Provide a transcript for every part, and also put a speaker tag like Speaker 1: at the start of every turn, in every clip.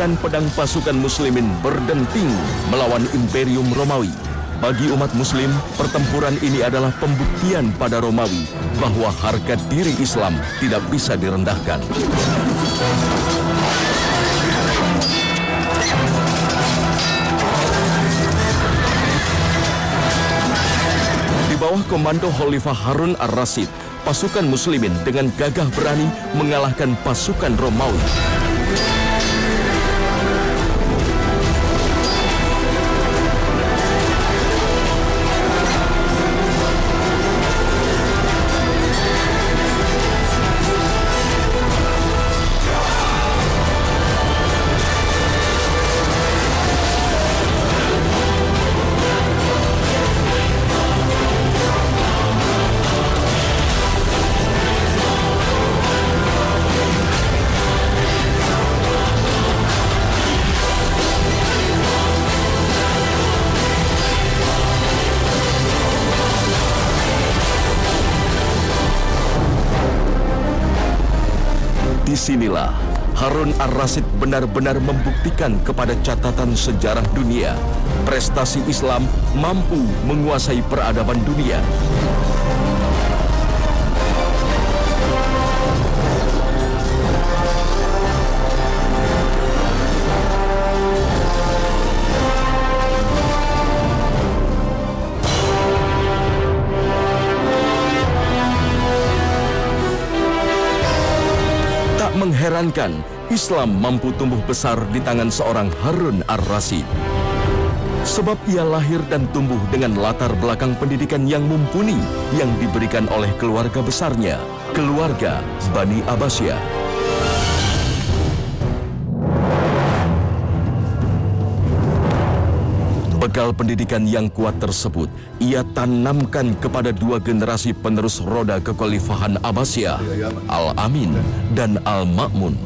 Speaker 1: Tangan pedang pasukan muslimin berdenting melawan Imperium Romawi. Bagi umat muslim, pertempuran ini adalah pembuktian pada Romawi bahwa harga diri Islam tidak bisa direndahkan. Di bawah komando Khalifah Harun ar-Rasyid, pasukan muslimin dengan gagah berani mengalahkan pasukan Romawi. Disinilah Harun ar-Rasyid benar-benar membuktikan kepada catatan sejarah dunia, prestasi Islam mampu menguasai peradaban dunia. Mengherankan, Islam mampu tumbuh besar di tangan seorang Harun ar-Rasyid. Sebab ia lahir dan tumbuh dengan latar belakang pendidikan yang mumpuni yang diberikan oleh keluarga besarnya, keluarga Bani Abbasiyah. Bekal pendidikan yang kuat tersebut ia tanamkan kepada dua generasi penerus roda kekhalifahan Abbasiyah, Al-Amin dan Al-Ma'mun.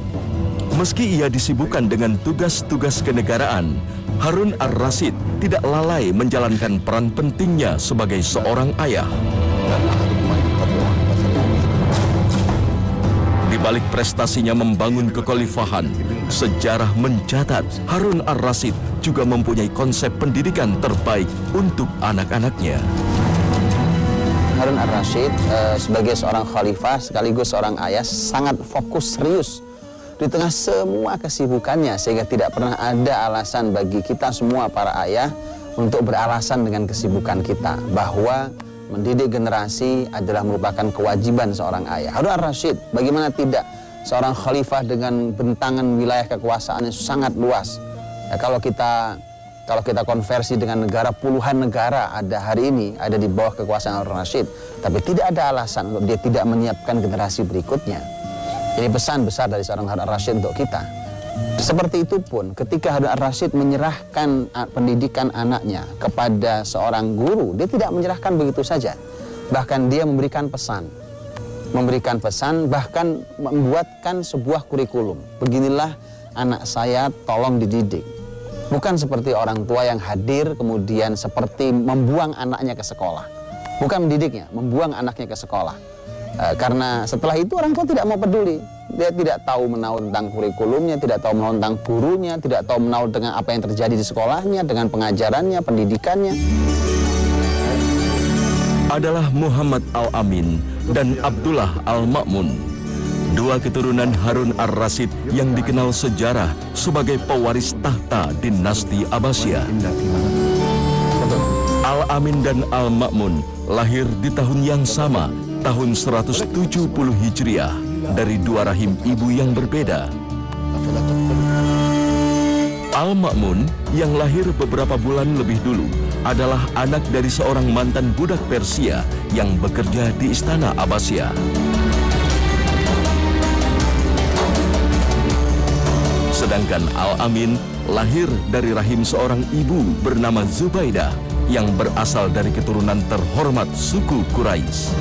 Speaker 1: Meski ia disibukkan dengan tugas-tugas kenegaraan, Harun ar-Rasyid tidak lalai menjalankan peran pentingnya sebagai seorang ayah. Di balik prestasinya membangun kekhalifahan, sejarah mencatat Harun ar-Rasyid juga mempunyai konsep pendidikan terbaik untuk anak-anaknya.
Speaker 2: Harun ar-Rasyid sebagai seorang khalifah sekaligus seorang ayah sangat fokus serius di tengah semua kesibukannya, sehingga tidak pernah ada alasan bagi kita semua para ayah untuk beralasan dengan kesibukan kita bahwa mendidik generasi adalah merupakan kewajiban seorang ayah. Harun ar-Rasyid, bagaimana tidak, seorang khalifah dengan bentangan wilayah kekuasaannya sangat luas. Ya, kalau kita konversi dengan negara, puluhan negara ada hari ini ada di bawah kekuasaan Harun ar-Rasyid, tapi tidak ada alasan untuk dia tidak menyiapkan generasi berikutnya. Ini pesan besar dari seorang Harun ar-Rasyid untuk kita. Seperti itu pun ketika Harun ar-Rasyid menyerahkan pendidikan anaknya kepada seorang guru, dia tidak menyerahkan begitu saja. Bahkan dia memberikan pesan, bahkan membuatkan sebuah kurikulum. Beginilah anak saya, tolong dididik. Bukan seperti orang tua yang hadir kemudian seperti membuang anaknya ke sekolah. Bukan mendidiknya, membuang anaknya ke sekolah. Karena setelah itu orang tua tidak mau peduli. Dia tidak tahu menahu tentang kurikulumnya, tidak tahu menahu tentang gurunya, tidak tahu menahu dengan apa yang terjadi di sekolahnya, dengan pengajarannya, pendidikannya.
Speaker 1: Adalah Muhammad Al-Amin dan Abdullah Al-Ma'mun, dua keturunan Harun ar-Rasyid yang dikenal sejarah sebagai pewaris tahta dinasti Abbasiyah. Al-Amin dan Al-Ma'mun lahir di tahun yang sama, tahun 170 Hijriah, dari dua rahim ibu yang berbeda. Al-Ma'mun yang lahir beberapa bulan lebih dulu adalah anak dari seorang mantan budak Persia yang bekerja di istana Abbasiyah. Sedangkan Al-Amin lahir dari rahim seorang ibu bernama Zubaidah yang berasal dari keturunan terhormat suku Quraisy.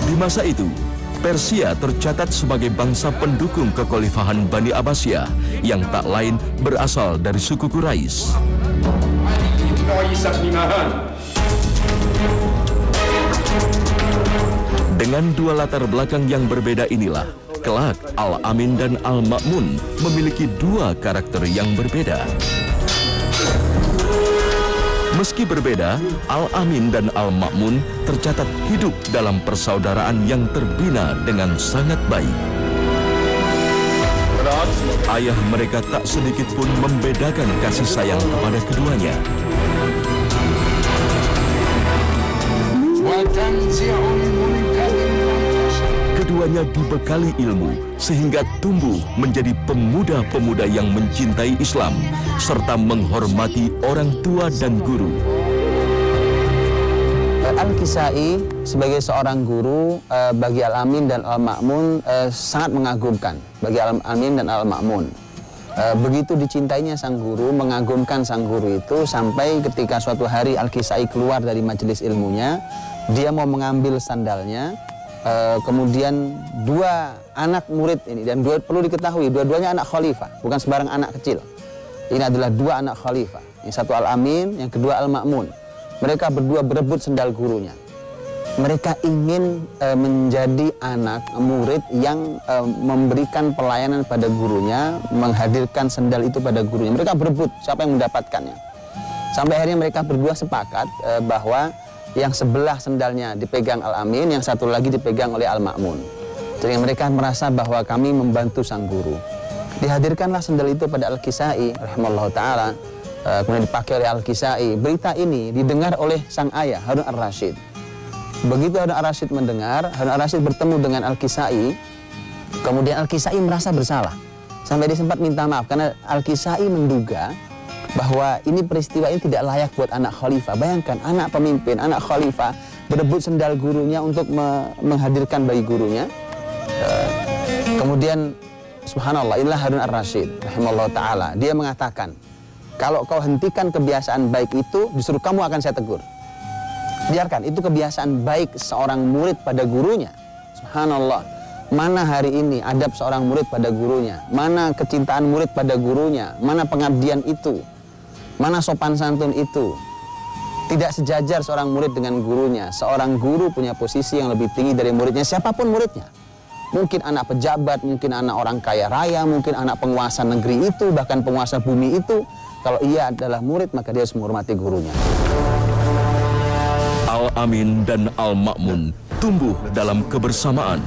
Speaker 1: Di masa itu, Persia tercatat sebagai bangsa pendukung kekhalifahan Bani Abbasiyah yang tak lain berasal dari suku Quraisy. Dengan dua latar belakang yang berbeda inilah, kelak Al-Amin dan Al-Ma'mun memiliki dua karakter yang berbeda. Meski berbeda, Al-Amin dan Al-Ma'mun tercatat hidup dalam persaudaraan yang terbina dengan sangat baik. Ayah mereka tak sedikit pun membedakan kasih sayang kepada keduanya. Keduanya dibekali ilmu sehingga tumbuh menjadi pemuda-pemuda yang mencintai Islam serta menghormati orang tua dan guru.
Speaker 2: Al-Kisai sebagai seorang guru bagi Al-Amin dan Al-Ma'mun sangat mengagumkan bagi Al-Amin dan Al-Ma'mun. Begitu dicintainya sang guru, mengagumkan sang guru itu sampai ketika suatu hari Al-Kisai keluar dari majelis ilmunya, dia mau mengambil sandalnya, kemudian dua anak murid ini, dan perlu diketahui dua-duanya anak khalifah, bukan sembarang anak kecil. Ini adalah dua anak khalifah, yang satu Al-Amin, yang kedua Al-Ma'mun. Mereka berdua berebut sendal gurunya. Mereka ingin menjadi anak murid yang memberikan pelayanan pada gurunya, menghadirkan sendal itu pada gurunya. Mereka berebut siapa yang mendapatkannya. Sampai akhirnya mereka berdua sepakat bahwa yang sebelah sendalnya dipegang Al-Amin, yang satu lagi dipegang oleh Al-Ma'mun. Jadi mereka merasa bahwa kami membantu sang guru. Dihadirkanlah sendal itu pada Al-Kisai rahimahullah ta'ala, kemudian dipakai oleh Al-Kisai. Berita ini didengar oleh sang ayah Harun Ar-Rasyid. Begitu Harun Ar-Rasyid mendengar, Harun Ar-Rasyid bertemu dengan Al-Kisai, kemudian Al-Kisai merasa bersalah. Sampai dia sempat minta maaf karena Al-Kisai menduga bahwa ini peristiwa ini tidak layak buat anak khalifah. Bayangkan anak pemimpin, anak khalifah berebut sendal gurunya untuk menghadirkan bagi gurunya. Kemudian subhanallah, inilah Harun Ar-Rasyid rahimahullah ta'ala. Dia mengatakan, kalau kau hentikan kebiasaan baik itu, justru kamu akan saya tegur. Biarkan, itu kebiasaan baik seorang murid pada gurunya. Subhanallah, mana hari ini adab seorang murid pada gurunya, mana kecintaan murid pada gurunya, mana pengabdian itu, mana sopan santun itu. Tidak sejajar seorang murid dengan gurunya. Seorang guru punya posisi yang lebih tinggi dari muridnya, siapapun muridnya. Mungkin anak pejabat, mungkin anak orang kaya raya, mungkin anak penguasa negeri itu, bahkan penguasa bumi itu. Kalau ia adalah murid, maka dia harus menghormati gurunya.
Speaker 1: Al-Amin dan Al-Ma'mun tumbuh dalam kebersamaan.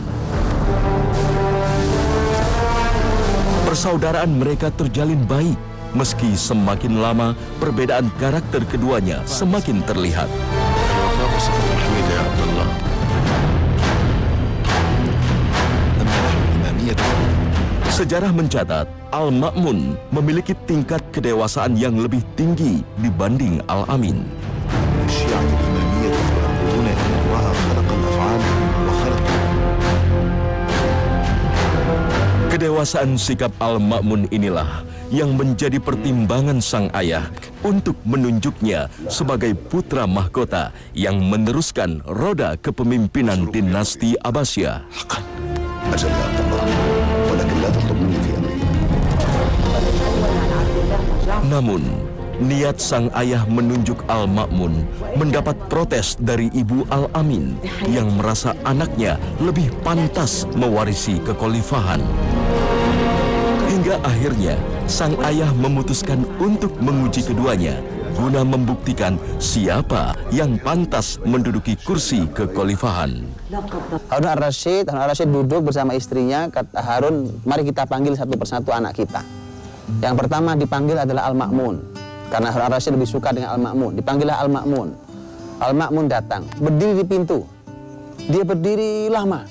Speaker 1: Persaudaraan mereka terjalin baik, meski semakin lama perbedaan karakter keduanya semakin terlihat. Sejarah mencatat, Al-Ma'mun memiliki tingkat kedewasaan yang lebih tinggi dibanding Al-Amin. Kedewasaan sikap Al-Ma'mun inilah yang menjadi pertimbangan sang ayah untuk menunjuknya sebagai putra mahkota yang meneruskan roda kepemimpinan dinasti Abbasiyah. Namun, niat sang ayah menunjuk Al-Ma'mun mendapat protes dari ibu Al-Amin yang merasa anaknya lebih pantas mewarisi kekhalifahan. Hingga akhirnya, sang ayah memutuskan untuk menguji keduanya guna membuktikan siapa yang pantas menduduki kursi kekhalifahan.
Speaker 2: Harun Ar-Rasyid duduk bersama istrinya, kata Harun, mari kita panggil satu persatu anak kita. Yang pertama dipanggil adalah Al-Ma'mun, karena Harun Ar-Rasyid lebih suka dengan Al-Ma'mun. Dipanggillah Al-Ma'mun. Al-Ma'mun datang, berdiri di pintu. Dia berdiri lama,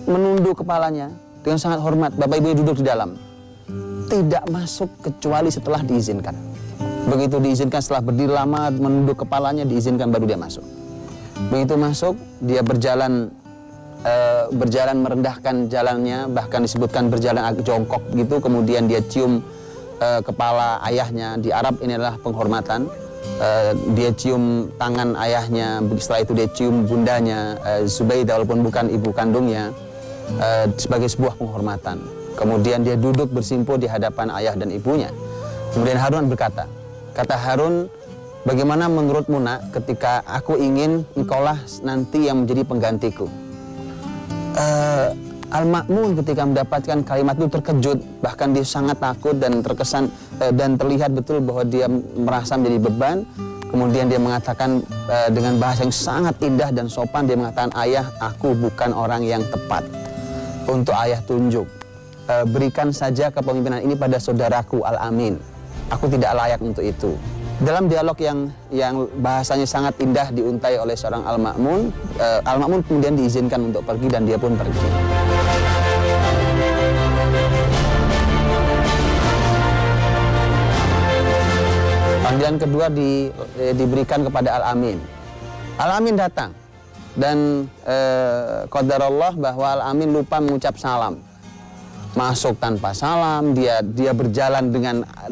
Speaker 2: menunduk kepalanya dengan sangat hormat. Bapak ibunya duduk di dalam. Tidak masuk kecuali setelah diizinkan. Begitu diizinkan, setelah berdiri lama, menunduk kepalanya, diizinkan baru dia masuk. Begitu masuk, dia berjalan merendahkan jalannya, bahkan disebutkan berjalan agak jongkok gitu. Kemudian dia cium kepala ayahnya. Di Arab ini adalah penghormatan. Dia cium tangan ayahnya, setelah itu dia cium bundanya Zubaidah, walaupun bukan ibu kandungnya, sebagai sebuah penghormatan. Kemudian dia duduk bersimpuh di hadapan ayah dan ibunya. Kemudian Harun berkata, kata Harun, bagaimana menurutmu nak, ketika aku ingin engkaulah nanti yang menjadi penggantiku? Al-Ma'mun ketika mendapatkan kalimat itu terkejut, bahkan dia sangat takut dan terkesan dan terlihat betul bahwa dia merasa menjadi beban. Kemudian dia mengatakan dengan bahasa yang sangat indah dan sopan, dia mengatakan, "Ayah, aku bukan orang yang tepat untuk ayah tunjuk. Berikan saja kepemimpinan ini pada saudaraku Al-Amin. Aku tidak layak untuk itu." Dalam dialog yang bahasanya sangat indah diuntai oleh seorang Al-Ma'mun, Al-Ma'mun kemudian diizinkan untuk pergi dan dia pun pergi. Panggilan kedua diberikan kepada Al-Amin. Al-Amin datang dan qadarullah bahwa Al-Amin lupa mengucap salam. Masuk tanpa salam, dia berjalan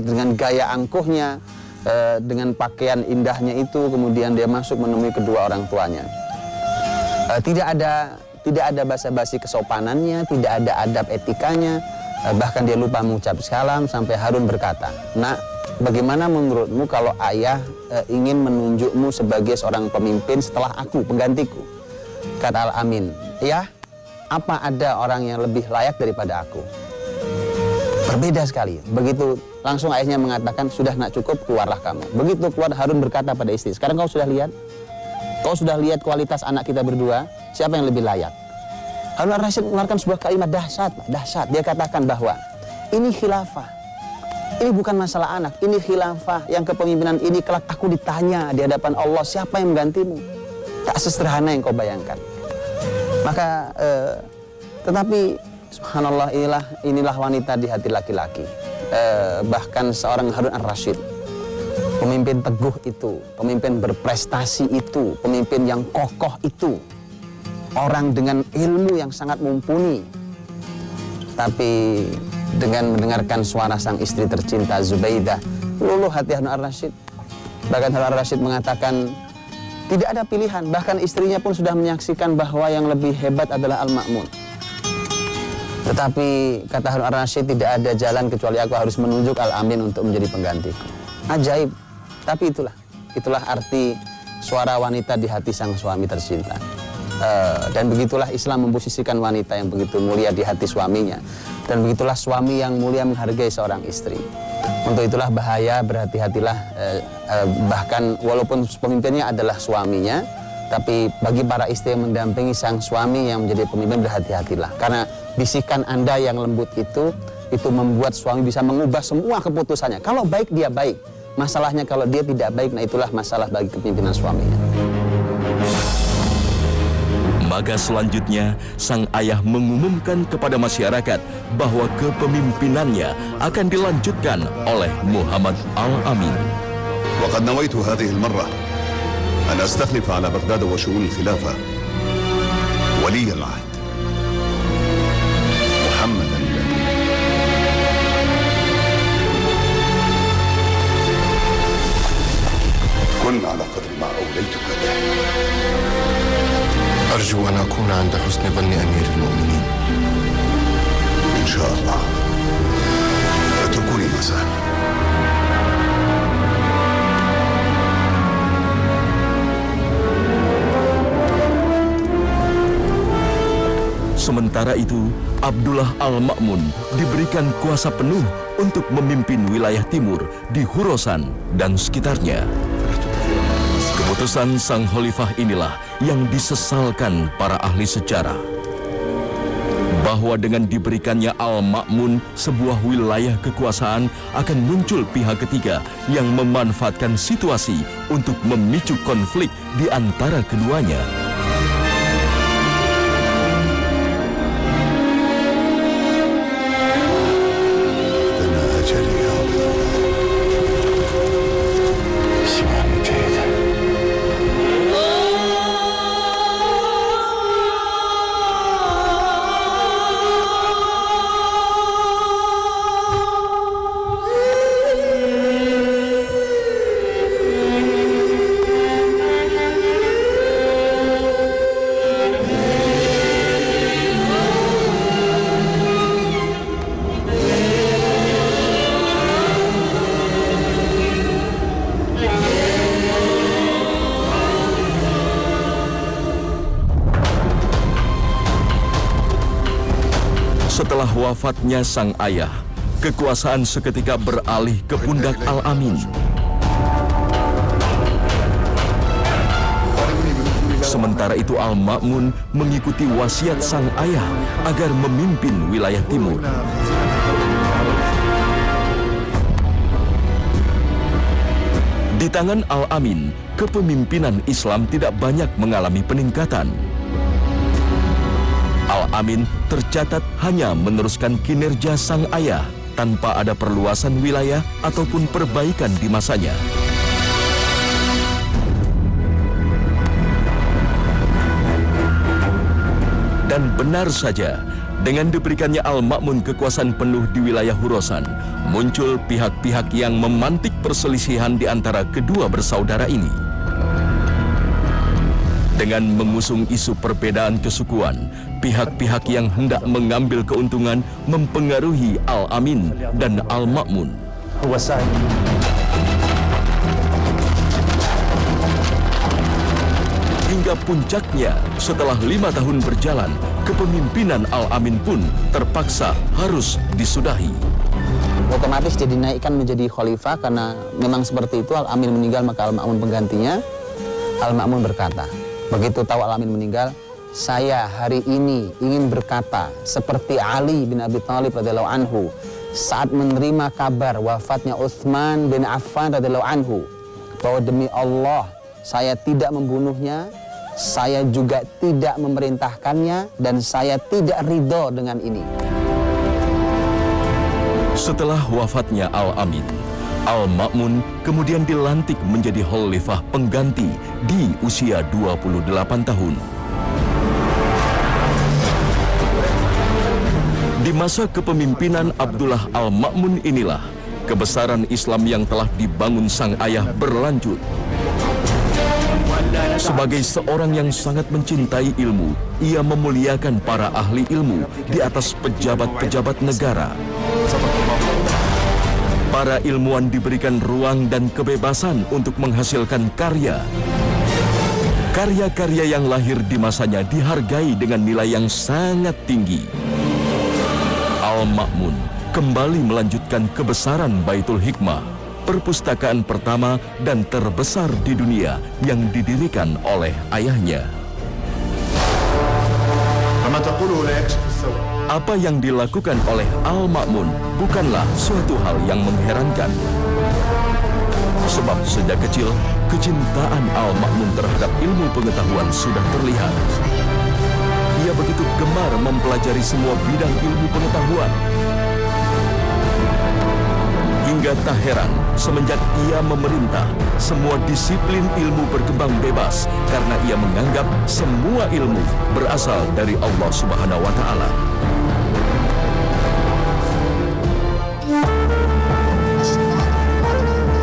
Speaker 2: dengan gaya angkuhnya, dengan pakaian indahnya itu, kemudian dia masuk menemui kedua orang tuanya. Tidak ada basa-basi kesopanannya, tidak ada adab etikanya, bahkan dia lupa mengucap salam sampai Harun berkata, "Nak, bagaimana menurutmu kalau ayah ingin menunjukmu sebagai seorang pemimpin setelah aku, penggantiku?" Kata Al-Amin, "Ya, apa ada orang yang lebih layak daripada aku?" Berbeda sekali. Begitu langsung ayahnya mengatakan, "Sudah nak, cukup, keluarlah kamu." Begitu keluar, Harun berkata pada istri, "Sekarang kau sudah lihat? Kau sudah lihat kualitas anak kita berdua? Siapa yang lebih layak?" Harun Ar-Rasyid mengeluarkan sebuah kalimat dahsyat. Dia katakan bahwa ini khilafah. Ini bukan masalah anak, ini khilafah yang kepemimpinan ini kelak aku ditanya di hadapan Allah, siapa yang menggantimu? Tak sesederhana yang kau bayangkan. Maka tetapi subhanallah, inilah wanita di hati laki-laki. Bahkan seorang Harun Ar-Rasyid, pemimpin teguh itu, pemimpin berprestasi itu, pemimpin yang kokoh itu, orang dengan ilmu yang sangat mumpuni, tapi dengan mendengarkan suara sang istri tercinta Zubaidah, luluh hati Harun Ar-Rasyid. Bahkan Harun Ar-Rasyid mengatakan tidak ada pilihan, bahkan istrinya pun sudah menyaksikan bahwa yang lebih hebat adalah Al-Ma'mun. Tetapi kata Harun Ar-Rasyid, tidak ada jalan kecuali aku harus menunjuk Al-Amin untuk menjadi penggantiku. Ajaib, tapi itulah arti suara wanita di hati sang suami tercinta. Dan begitulah Islam memposisikan wanita yang begitu mulia di hati suaminya. Dan begitulah suami yang mulia menghargai seorang istri. Untuk itulah bahaya, berhati-hatilah, bahkan walaupun pemimpinnya adalah suaminya, tapi bagi para istri yang mendampingi sang suami yang menjadi pemimpin, berhati-hatilah. Karena bisikan Anda yang lembut itu membuat suami bisa mengubah semua keputusannya. Kalau baik, dia baik. Masalahnya kalau dia tidak baik, nah itulah masalah bagi kepemimpinan suaminya.
Speaker 1: Maka selanjutnya, sang ayah mengumumkan kepada masyarakat bahwa kepemimpinannya akan dilanjutkan oleh Muhammad Al-Amin.
Speaker 3: وقد نويت هذه المرة أن أستخلف على بغداد وشؤون الخلافة ولي العهد محمد الأمين. كن على قدر ما أوليتك به.
Speaker 4: أرجو أن أكون عند حسن ظن أمير المؤمنين.
Speaker 3: إن شاء الله. اتركوني مساء.
Speaker 1: Sementara itu, Abdullah Al-Ma'mun diberikan kuasa penuh untuk memimpin wilayah timur di Khurasan dan sekitarnya. Keputusan sang khalifah inilah yang disesalkan para ahli sejarah. Bahwa dengan diberikannya Al-Ma'mun sebuah wilayah kekuasaan, akan muncul pihak ketiga yang memanfaatkan situasi untuk memicu konflik di antara keduanya. wafatnya sang ayah, kekuasaan seketika beralih ke pundak Al-Amin. Sementara itu Al-Ma'mun mengikuti wasiat sang ayah agar memimpin wilayah timur. Di tangan Al-Amin, kepemimpinan Islam tidak banyak mengalami peningkatan. Al-Amin tercatat hanya meneruskan kinerja sang ayah tanpa ada perluasan wilayah ataupun perbaikan di masanya. Dan benar saja, dengan diberikannya Al-Ma'mun kekuasaan penuh di wilayah Khurasan, muncul pihak-pihak yang memantik perselisihan di antara kedua bersaudara ini. Dengan mengusung isu perbedaan kesukuan, pihak-pihak yang hendak mengambil keuntungan mempengaruhi Al-Amin dan Al-Ma'mun. Hingga puncaknya, setelah 5 tahun berjalan, kepemimpinan Al-Amin pun terpaksa harus disudahi.
Speaker 2: Otomatis dia dinaikkan menjadi khalifah karena memang seperti itu. Al-Amin meninggal, maka Al-Ma'mun penggantinya. Al-Ma'mun berkata, begitu tahu Al-Amin meninggal, saya hari ini ingin berkata seperti Ali bin Abi Thalib radhiyallahu anhu saat menerima kabar wafatnya Utsman bin Affan radhiyallahu anhu, bahwa demi Allah saya tidak membunuhnya, saya juga tidak memerintahkannya, dan saya tidak ridho dengan ini.
Speaker 1: Setelah wafatnya Al-Amin, Al-Ma'mun kemudian dilantik menjadi khalifah pengganti di usia 28 tahun. Di masa kepemimpinan Abdullah Al-Ma'mun inilah kebesaran Islam yang telah dibangun sang ayah berlanjut. Sebagai seorang yang sangat mencintai ilmu, ia memuliakan para ahli ilmu di atas pejabat-pejabat negara. Para ilmuwan diberikan ruang dan kebebasan untuk menghasilkan karya. Karya-karya yang lahir di masanya dihargai dengan nilai yang sangat tinggi. Al-Ma'mun kembali melanjutkan kebesaran Baitul Hikmah, perpustakaan pertama dan terbesar di dunia yang didirikan oleh ayahnya. Apa yang dilakukan oleh Al-Ma'mun bukanlah suatu hal yang mengherankan. Sebab sejak kecil, kecintaan Al-Ma'mun terhadap ilmu pengetahuan sudah terlihat. Ia begitu gemar mempelajari semua bidang ilmu pengetahuan. Hingga tak heran, semenjak ia memerintah, semua disiplin ilmu berkembang bebas karena ia menganggap semua ilmu berasal dari Allah Subhanahu wa Ta'ala.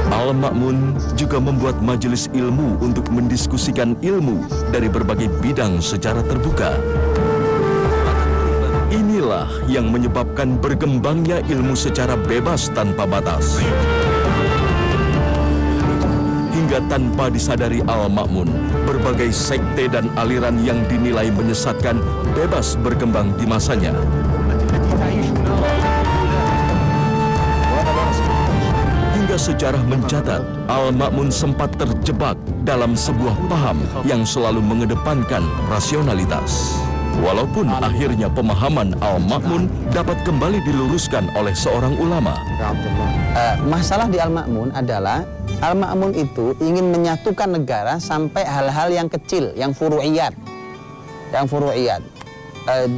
Speaker 1: Al-Ma'mun juga membuat majelis ilmu untuk mendiskusikan ilmu dari berbagai bidang secara terbuka. Inilah yang menyebabkan berkembangnya ilmu secara bebas tanpa batas. Hingga tanpa disadari Al-Ma'mun, berbagai sekte dan aliran yang dinilai menyesatkan bebas berkembang di masanya. Hingga sejarah mencatat, Al-Ma'mun sempat terjebak dalam sebuah paham yang selalu mengedepankan rasionalitas. Walaupun akhirnya pemahaman Al-Ma'mun dapat kembali diluruskan oleh seorang ulama.
Speaker 2: Masalah di Al-Ma'mun adalah Al-Ma'mun itu ingin menyatukan negara sampai hal-hal yang kecil, yang furu'iyat.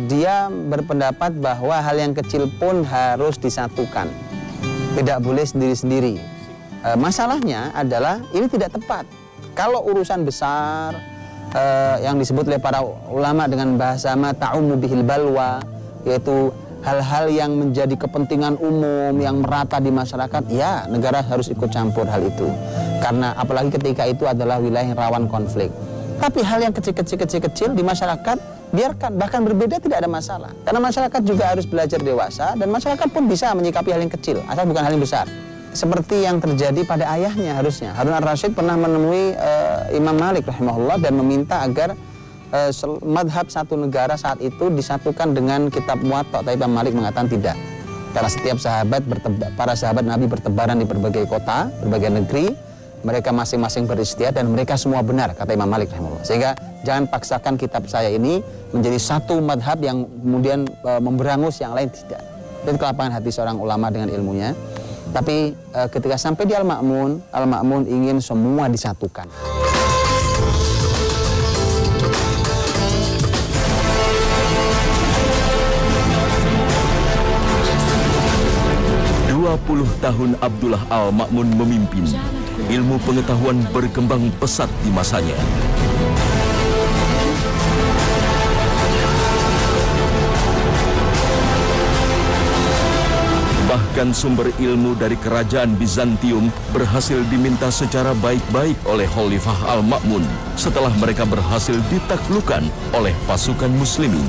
Speaker 2: Dia berpendapat bahwa hal yang kecil pun harus disatukan, tidak boleh sendiri-sendiri. Masalahnya adalah ini tidak tepat. Kalau urusan besar, yang disebut oleh para ulama dengan bahasa ma ta'ummu bihil balwa, yaitu hal-hal yang menjadi kepentingan umum yang merata di masyarakat, ya negara harus ikut campur hal itu, karena apalagi ketika itu adalah wilayah yang rawan konflik. Tapi hal yang kecil di masyarakat biarkan, bahkan berbeda tidak ada masalah, karena masyarakat juga harus belajar dewasa dan masyarakat pun bisa menyikapi hal yang kecil asal bukan hal yang besar. Seperti yang terjadi pada ayahnya harusnya. Harun ar-Rasyid pernah menemui Imam Malik rahimahullah dan meminta agar madhab satu negara saat itu disatukan dengan kitab Muwatta, tapi Imam Malik mengatakan tidak. Karena setiap para sahabat Nabi bertebaran di berbagai kota, berbagai negeri, mereka masing-masing beristihad dan mereka semua benar, kata Imam Malik rahimahullah. Sehingga jangan paksakan kitab saya ini menjadi satu madhab yang kemudian memberangus yang lain, tidak. Itu kelapangan hati seorang ulama dengan ilmunya. Tapi ketika sampai di Al-Ma'mun ingin semua disatukan.
Speaker 1: 20 tahun Abdullah Al-Ma'mun memimpin, ilmu pengetahuan berkembang pesat di masanya. Bahkan sumber ilmu dari kerajaan Bizantium berhasil diminta secara baik-baik oleh Khalifah Al-Ma'mun setelah mereka berhasil ditaklukkan oleh pasukan muslimin.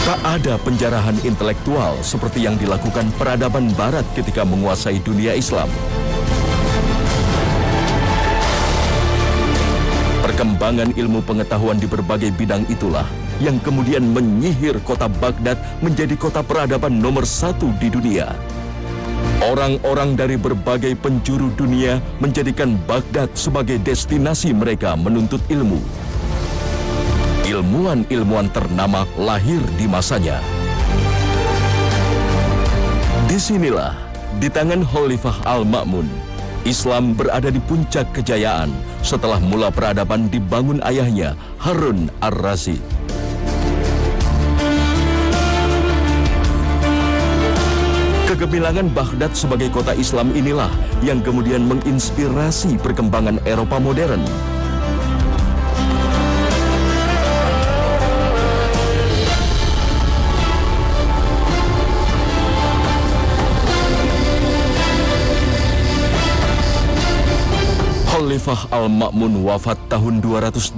Speaker 1: Tak ada penjarahan intelektual seperti yang dilakukan peradaban barat ketika menguasai dunia Islam. Perkembangan ilmu pengetahuan di berbagai bidang itulah yang kemudian menyihir kota Baghdad menjadi kota peradaban nomor 1 di dunia. Orang-orang dari berbagai penjuru dunia menjadikan Baghdad sebagai destinasi mereka menuntut ilmu. Ilmuwan-ilmuwan ternama lahir di masanya. Disinilah, di tangan Khalifah Al-Ma'mun, Islam berada di puncak kejayaan setelah mula peradaban dibangun ayahnya, Harun Ar-Rasyid. Kegemilangan Baghdad sebagai kota Islam inilah yang kemudian menginspirasi perkembangan Eropa modern. Khalifah Al-Ma'mun wafat tahun 218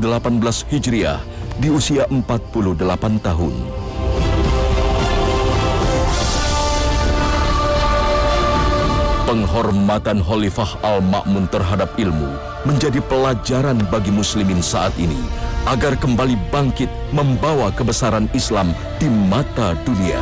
Speaker 1: Hijriah di usia 48 tahun. Penghormatan Khalifah Al-Ma'mun terhadap ilmu menjadi pelajaran bagi muslimin saat ini agar kembali bangkit membawa kebesaran Islam di mata dunia.